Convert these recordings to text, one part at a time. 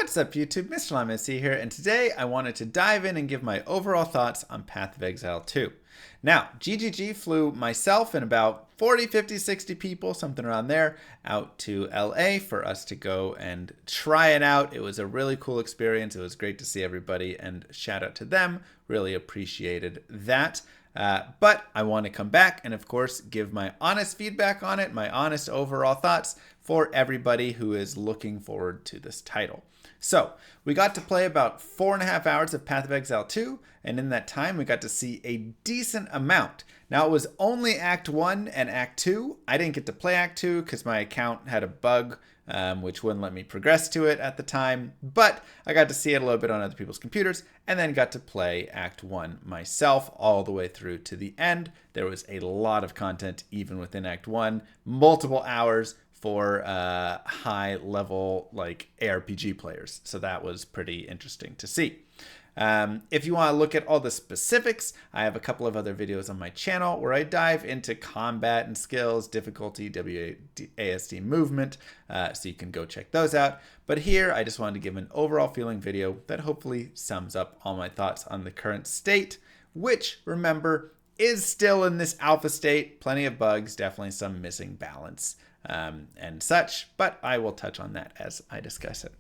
What's up YouTube, Mr. Llama here, and today I wanted to dive in and give my overall thoughts on Path of Exile 2. Now, GGG flew myself and about 40, 50, 60 people, something around there, out to LA for us to go and try it out. It was a really cool experience. It was great to see everybody, and shout out to them. Really appreciated that. But I want to come back and, of course, give my honest feedback on it, my honest overall thoughts for everybody who is looking forward to this title. So, we got to play about 4.5 hours of Path of Exile 2, and in that time we got to see a decent amount. Now, it was only Act 1 and Act 2. I didn't get to play Act 2 because my account had a bug, which wouldn't let me progress to it at the time, but I got to see it a little bit on other people's computers, and then got to play Act 1 myself all the way through to the end. There was a lot of content even within Act 1, multiple hours for high level like ARPG players. So that was pretty interesting to see. If you want to look at all the specifics, I have a couple of other videos on my channel where I dive into combat and skills, difficulty, WASD movement, so you can go check those out. But here, I just wanted to give an overall feeling video that hopefully sums up all my thoughts on the current state, which, remember, is still in this alpha state. Plenty of bugs, definitely some missing balance and such, but I will touch on that as I discuss it.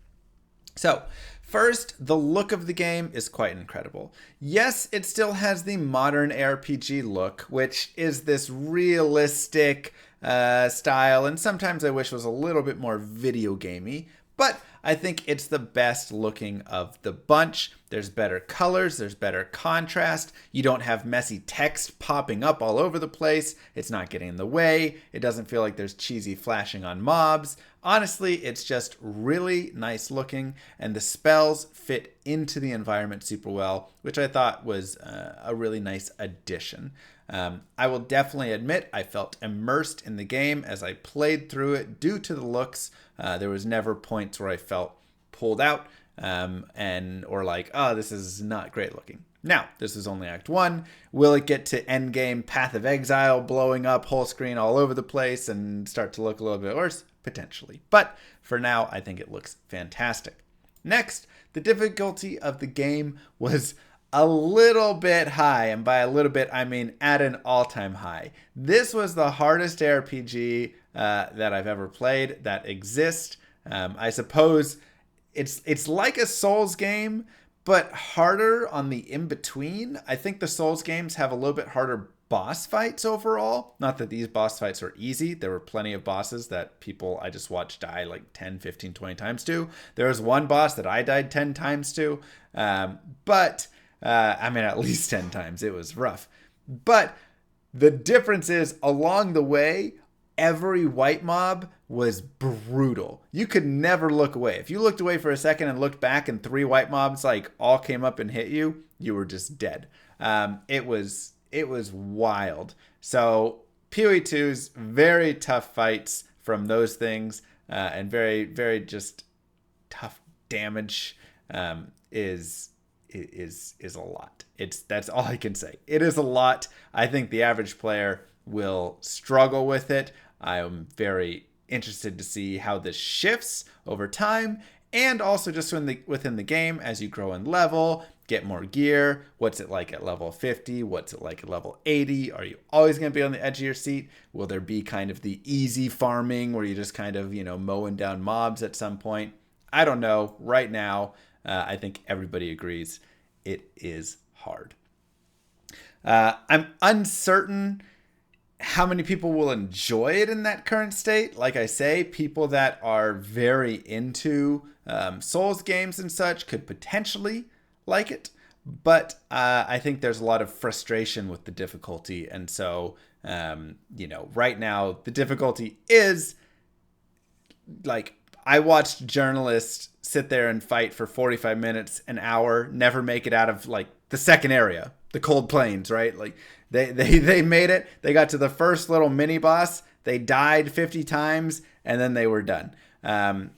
So, first, the look of the game is quite incredible. Yes, it still has the modern ARPG look, which is this realistic style, and sometimes I wish was a little bit more video gamey, but I think it's the best looking of the bunch. There's better colors, there's better contrast. You don't have messy text popping up all over the place. It's not getting in the way. It doesn't feel like there's cheesy flashing on mobs. Honestly, it's just really nice looking, and the spells fit into the environment super well, which I thought was a really nice addition. I will definitely admit I felt immersed in the game as I played through it due to the looks. There was never points where I felt pulled out or like, oh, this is not great looking. Now, this is only Act 1. Will it get to endgame Path of Exile, blowing up whole screen all over the place and start to look a little bit worse? Potentially. But for now, I think it looks fantastic. Next, the difficulty of the game was a little bit high, and by a little bit, I mean at an all-time high. This was the hardest RPG that I've ever played that exists. I suppose it's like a Souls game, but harder on the in-between. I think the Souls games have a little bit harder boss fights overall. Not that these boss fights were easy. There were plenty of bosses that people I just watched die like 10, 15, 20 times to. There was one boss that I died 10 times to, but I mean, at least 10 times. It was rough. But the difference is, along the way, every white mob was brutal. You could never look away. If you looked away for a second and looked back and 3 white mobs like all came up and hit you, you were just dead. It was wild. So PoE2's very tough fights from those things, and very, very just tough damage is a lot. That's all I can say. It is a lot. I think the average player will struggle with it. I am very interested to see how this shifts over time, and also just within the game as you grow in level, get more gear. What's it like at level 50? What's it like at level 80? Are you always going to be on the edge of your seat? Will there be kind of the easy farming where you just kind of, mowing down mobs at some point? I don't know. Right now, I think everybody agrees it is hard. I'm uncertain how many people will enjoy it in that current state. Like I say, people that are very into Souls games and such could potentially like it, but I think there's a lot of frustration with the difficulty, and so right now the difficulty is like, I watched journalists sit there and fight for 45 minutes, an hour, never make it out of like the second area, the cold plains, right? Like they made it. They got to the first little mini boss. They died 50 times and then they were done.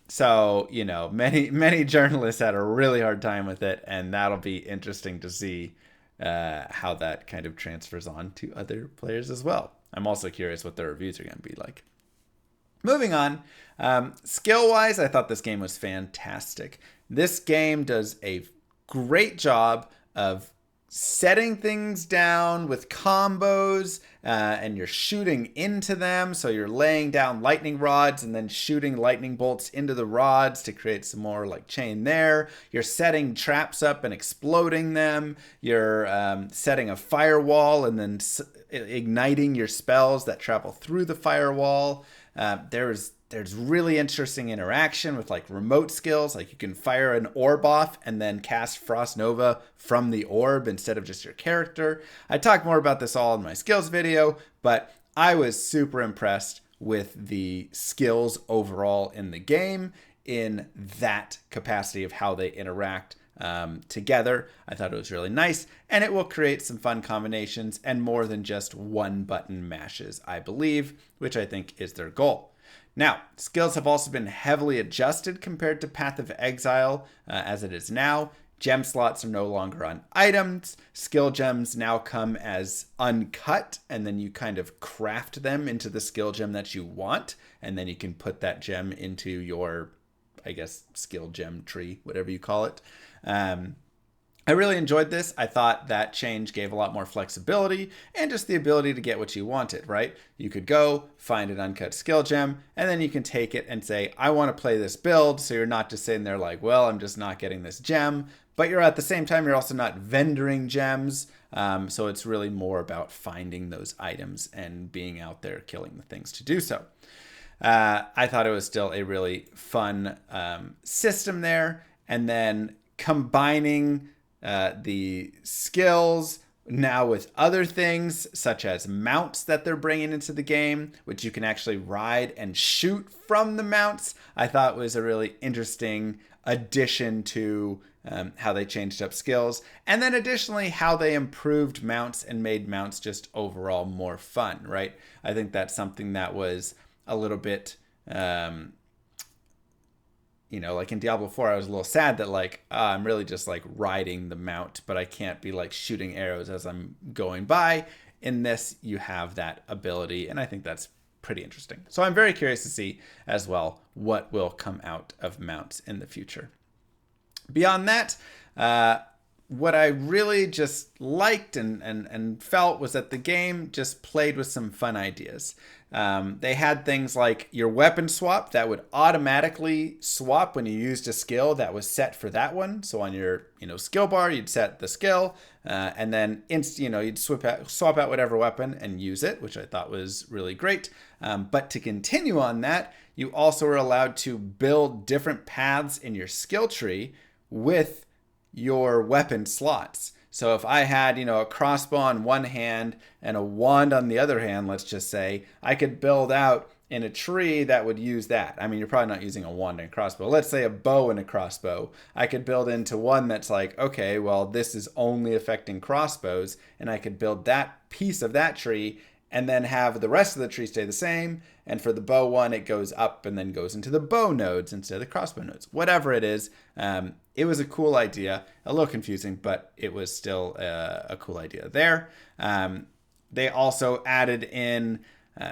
So, many journalists had a really hard time with it, and that'll be interesting to see how that kind of transfers on to other players as well. I'm also curious what their reviews are going to be like. Moving on, skill-wise, I thought this game was fantastic. This game does a great job of setting things down with combos, and you're shooting into them. So you're laying down lightning rods and then shooting lightning bolts into the rods to create some more like chain there. You're setting traps up and exploding them. You're setting a firewall and then igniting your spells that travel through the firewall. There's really interesting interaction with like remote skills. Like you can fire an orb off and then cast Frost Nova from the orb instead of just your character. I talk more about this all in my skills video, but I was super impressed with the skills overall in the game in that capacity of how they interact together. I thought it was really nice, and it will create some fun combinations and more than just one button mashes, I believe, which I think is their goal. Now, skills have also been heavily adjusted compared to Path of Exile as it is now. Gem slots are no longer on items. Skill gems now come as uncut, and then you kind of craft them into the skill gem that you want, and then you can put that gem into your, I guess, skill gem tree, whatever you call it. I really enjoyed this. I thought that change gave a lot more flexibility and just the ability to get what you wanted, right? You could go find an uncut skill gem, and then you can take it and say, I want to play this build. So you're not just sitting there like, well, I'm just not getting this gem, but you're at the same time, you're also not vendoring gems. So it's really more about finding those items and being out there killing the things to do so. I thought it was still a really fun system there. And then combining the skills now with other things such as mounts that they're bringing into the game, which you can actually ride and shoot from the mounts, I thought was a really interesting addition to how they changed up skills. And then additionally, how they improved mounts and made mounts just overall more fun, right? I think that's something that was a little bit like in Diablo 4, I was a little sad that like, I'm really just like riding the mount, but I can't be like shooting arrows as I'm going by. In this, you have that ability, and I think that's pretty interesting. So I'm very curious to see as well what will come out of mounts in the future. Beyond that, what I really just liked and felt was that the game just played with some fun ideas. They had things like your weapon swap that would automatically swap when you used a skill that was set for that one. So on your skill bar, you'd set the skill, and then you'd swap out whatever weapon and use it, which I thought was really great. But to continue on that, you also were allowed to build different paths in your skill tree with your weapon slots. So if I had, a crossbow on one hand and a wand on the other hand, let's just say, I could build out in a tree that would use that. I mean, you're probably not using a wand and a crossbow. Let's say a bow and a crossbow. I could build into one that's like, okay, well, this is only affecting crossbows, and I could build that piece of that tree and then have the rest of the tree stay the same. And for the bow one, it goes up and then goes into the bow nodes instead of the crossbow nodes. Whatever it is, it was a cool idea. A little confusing, but it was still a cool idea there. They also added in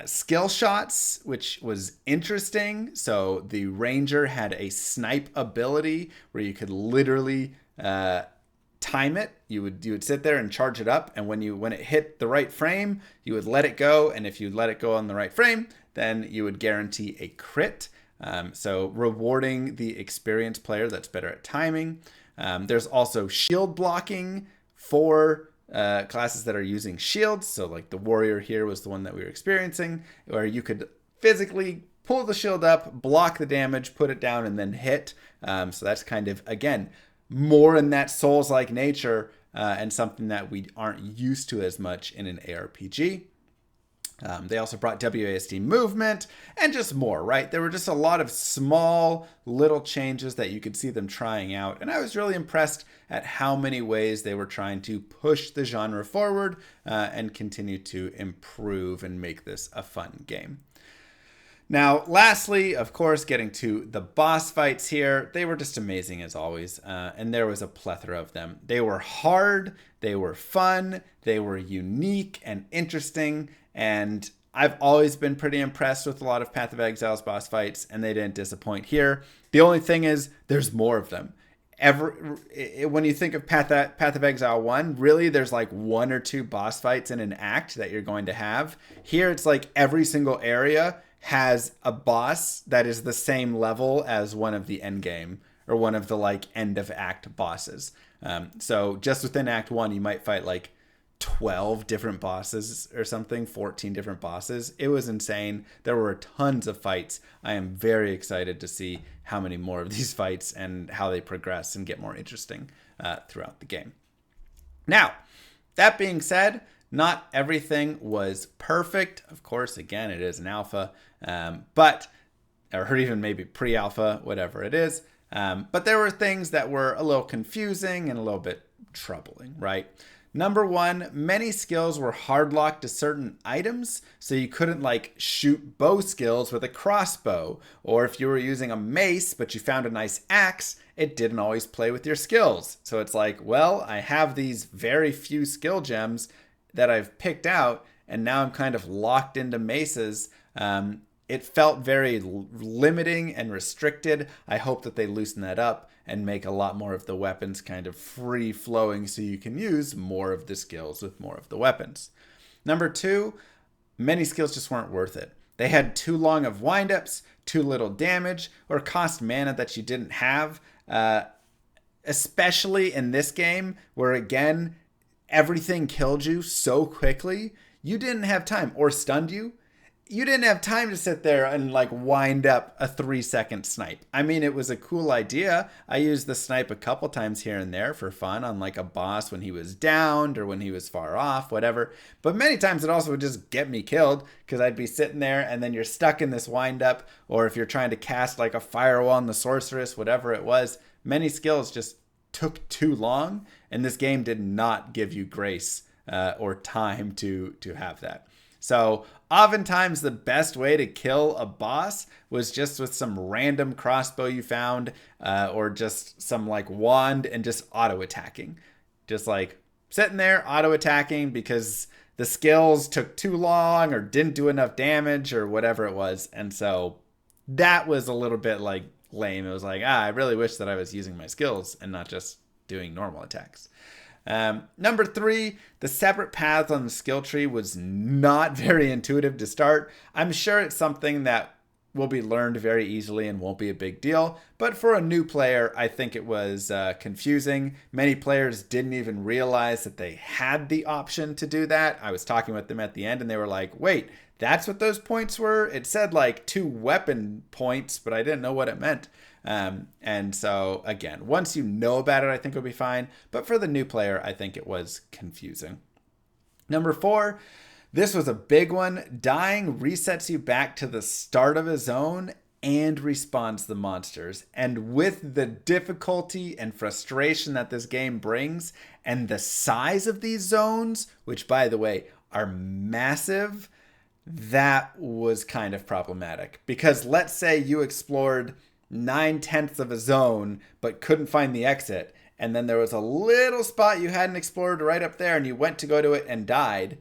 skill shots, which was interesting. So the ranger had a snipe ability where you could literally time it. You would sit there and charge it up, and when it hit the right frame, you would let it go, and if you let it go on the right frame, then you would guarantee a crit. So rewarding the experienced player that's better at timing. There's also shield blocking for classes that are using shields. So like the warrior here was the one that we were experiencing, where you could physically pull the shield up, block the damage, put it down, and then hit. So that's kind of, again, more in that Souls-like nature, and something that we aren't used to as much in an ARPG. They also brought WASD movement and just more, right? There were just a lot of small little changes that you could see them trying out. And I was really impressed at how many ways they were trying to push the genre forward and continue to improve and make this a fun game. Now, lastly, of course, getting to the boss fights here, they were just amazing as always, and there was a plethora of them. They were hard, they were fun, they were unique and interesting, and I've always been pretty impressed with a lot of Path of Exile's boss fights, and they didn't disappoint here. The only thing is, there's more of them. When you think of Path of Exile 1, really there's like one or two boss fights in an act that you're going to have. Here it's like every single area has a boss that is the same level as one of the end game or one of the like end of act bosses. So just within Act 1, you might fight like 12 different bosses or something, 14 different bosses. It was insane. There were tons of fights. I am very excited to see how many more of these fights and how they progress and get more interesting throughout the game. Now, that being said, not everything was perfect. Of course, again, it is an alpha, or even maybe pre-alpha, whatever it is. But there were things that were a little confusing and a little bit troubling, right? Number one, many skills were hard locked to certain items, so you couldn't like shoot bow skills with a crossbow. Or if you were using a mace, but you found a nice axe, it didn't always play with your skills. So it's like, well, I have these very few skill gems that I've picked out, and now I'm kind of locked into maces. It felt very limiting and restricted. I hope that they loosen that up and make a lot more of the weapons kind of free flowing so you can use more of the skills with more of the weapons. Number two, many skills just weren't worth it. They had too long of windups, too little damage, or cost mana that you didn't have, especially in this game where, again, everything killed you so quickly, you didn't have time, or stunned you. You didn't have time to sit there and like wind up a 3-second snipe. I mean, it was a cool idea. I used the snipe a couple times here and there for fun on like a boss when he was downed or when he was far off, whatever. But many times it also would just get me killed because I'd be sitting there and then you're stuck in this wind up, or if you're trying to cast like a firewall on the sorceress, whatever it was, many skills just took too long, and this game did not give you grace or time to have that. So oftentimes the best way to kill a boss was just with some random crossbow you found, or just some like wand and just auto attacking. Just like sitting there auto attacking because the skills took too long or didn't do enough damage or whatever it was. And so that was a little bit like lame. It was like, I really wish that I was using my skills and not just doing normal attacks. Number three, the separate paths on the skill tree was not very intuitive to start. I'm sure it's something that will be learned very easily and won't be a big deal. But for a new player, I think it was confusing. Many players didn't even realize that they had the option to do that. I was talking with them at the end and they were like, wait, that's what those points were? It said like 2 weapon points, but I didn't know what it meant. And so again, once you know about it, I think it'll be fine. But for the new player, I think it was confusing. Number 4, this was a big one. Dying resets you back to the start of a zone and respawns the monsters. And with the difficulty and frustration that this game brings and the size of these zones, which by the way are massive, that was kind of problematic. Because let's say you explored 9/10 of a zone but couldn't find the exit, and then there was a little spot you hadn't explored right up there and you went to go to it and died,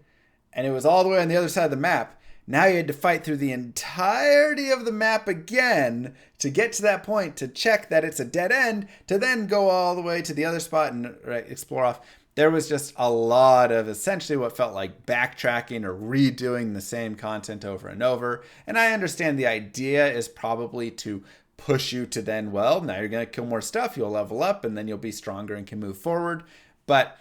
and it was all the way on the other side of the map. Now you had to fight through the entirety of the map again to get to that point to check that it's a dead end, to then go all the way to the other spot and explore off. There was just a lot of essentially what felt like backtracking or redoing the same content over and over. And I understand the idea is probably to push you to then, well, now you're going to kill more stuff, you'll level up, and then you'll be stronger and can move forward. But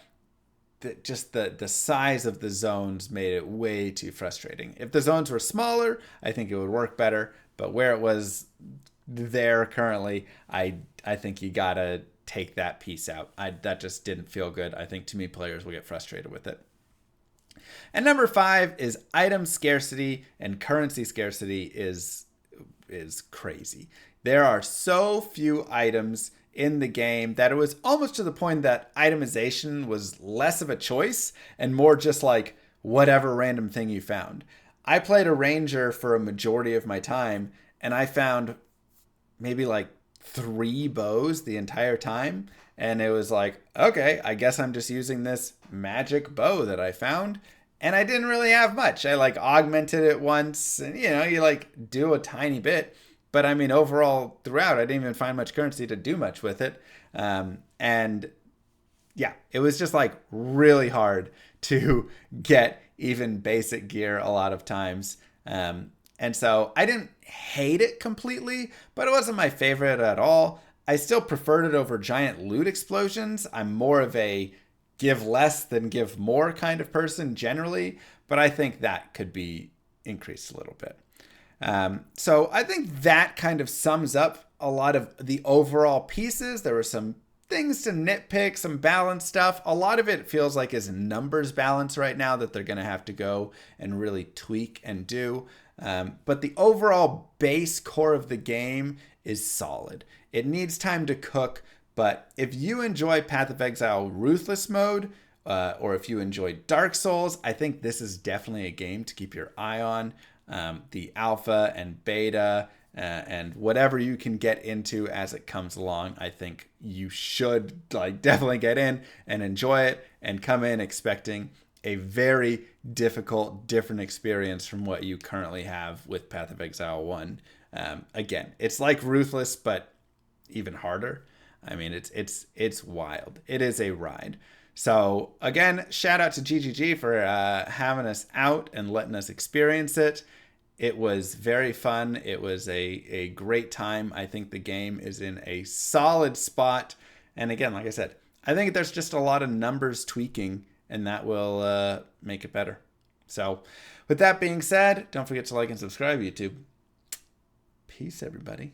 the size of the zones made it way too frustrating. If the zones were smaller, I think it would work better. But where it was there currently, I think you got to take that piece out. That just didn't feel good. I think too many players will get frustrated with it. And number 5 is item scarcity, and currency scarcity is crazy. There are so few items in the game that it was almost to the point that itemization was less of a choice and more just like whatever random thing you found. I played a ranger for a majority of my time, and I found maybe like 3 bows the entire time. And it was like, okay, I guess I'm just using this magic bow that I found. And I didn't really have much. I like augmented it once, and you like do a tiny bit. But I mean, overall, throughout, I didn't even find much currency to do much with it. And yeah, it was just like really hard to get even basic gear a lot of times. And so I didn't hate it completely, but it wasn't my favorite at all. I still preferred it over giant loot explosions. I'm more of a give less than give more kind of person generally, but I think that could be increased a little bit. So I think that kind of sums up a lot of the overall pieces. There were some things to nitpick, some balance stuff. A lot of it feels like is numbers balance right now that they're going to have to go and really tweak and do. But the overall base core of the game is solid. It needs time to cook, but if you enjoy Path of Exile Ruthless mode, or if you enjoy Dark Souls, I think this is definitely a game to keep your eye on. The alpha and beta and whatever you can get into as it comes along, I think you should like definitely get in and enjoy it and come in expecting a very difficult, different experience from what you currently have with Path of Exile 1. Again, it's like Ruthless, but even harder. I mean, it's wild. It is a ride. So again, shout out to GGG for having us out and letting us experience it. It was very fun. It was a great time. I think the game is in a solid spot. And again, like I said, I think there's just a lot of numbers tweaking, and that will make it better. So with that being said, don't forget to like and subscribe, YouTube. Peace, everybody.